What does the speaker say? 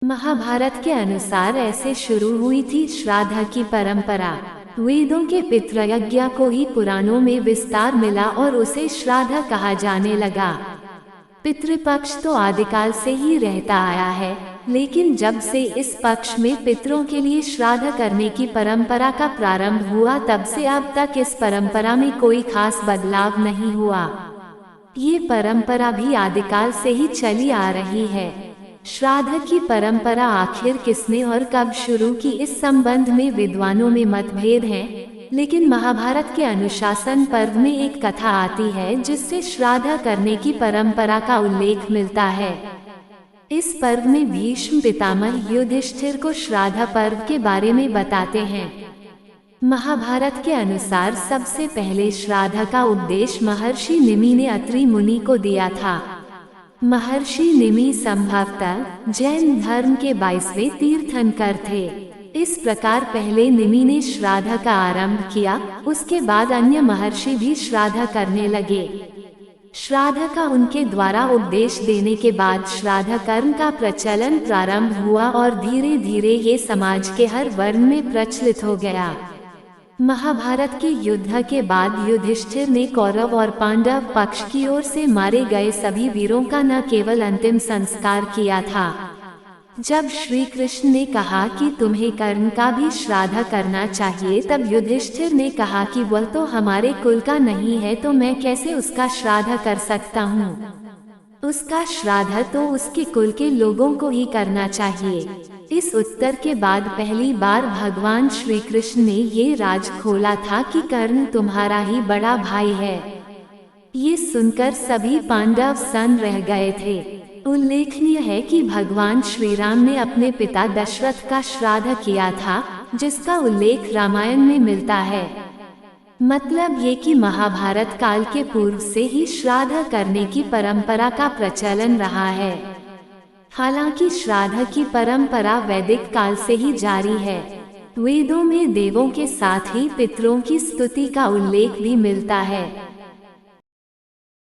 महाभारत के अनुसार ऐसे शुरू हुई थी श्राद्ध की परंपरा। वेदों के पितृयज्ञ को ही पुराणों में विस्तार मिला और उसे श्राद्ध कहा जाने लगा। पितृपक्ष तो आदिकाल से ही रहता आया है, लेकिन जब से इस पक्ष में पितरों के लिए श्राद्ध करने की परंपरा का प्रारंभ हुआ, तब से अब तक इस परंपरा में कोई खास बदलाव नहीं हुआ। ये परंपरा भी आदिकाल से ही चली आ रही है। श्राद्ध की परंपरा आखिर किसने और कब शुरू की, इस संबंध में विद्वानों में मतभेद हैं, लेकिन महाभारत के अनुशासन पर्व में एक कथा आती है जिससे श्राद्ध करने की परंपरा का उल्लेख मिलता है। इस पर्व में भीष्म पितामह युधिष्ठिर को श्राद्ध पर्व के बारे में बताते हैं। महाभारत के अनुसार सबसे पहले श्राद्ध का उपदेश महर्षि निमि ने अत्रि मुनि को दिया था। महर्षि निमि संभवतः जैन धर्म के 22वें तीर्थंकर थे। इस प्रकार पहले निमि ने श्राद्ध का आरंभ किया, उसके बाद अन्य महर्षि भी श्राद्ध करने लगे। श्राद्ध का उनके द्वारा उपदेश देने के बाद श्राद्ध कर्म का प्रचलन प्रारंभ हुआ और धीरे धीरे ये समाज के हर वर्ण में प्रचलित हो गया। महाभारत के युद्ध के बाद युधिष्ठिर ने कौरव और पांडव पक्ष की ओर से मारे गए सभी वीरों का न केवल अंतिम संस्कार किया था। जब श्री कृष्ण ने कहा कि तुम्हें कर्ण का भी श्राद्ध करना चाहिए, तब युधिष्ठिर ने कहा कि वह तो हमारे कुल का नहीं है, तो मैं कैसे उसका श्राद्ध कर सकता हूँ। उसका श्राद्ध तो उसके कुल के लोगों को ही करना चाहिए। इस उत्तर के बाद पहली बार भगवान श्री कृष्ण ने ये राज खोला था कि कर्ण तुम्हारा ही बड़ा भाई है। ये सुनकर सभी पांडव सन्न रह गए थे। उल्लेखनीय है कि भगवान श्री राम ने अपने पिता दशरथ का श्राद्ध किया था, जिसका उल्लेख रामायण में मिलता है। मतलब ये कि महाभारत काल के पूर्व से ही श्राद्ध करने की परंपरा का प्रचलन रहा है। हालांकि श्राद्ध की परंपरा वैदिक काल से ही जारी है। वेदों में देवों के साथ ही पितरों की स्तुति का उल्लेख भी मिलता है।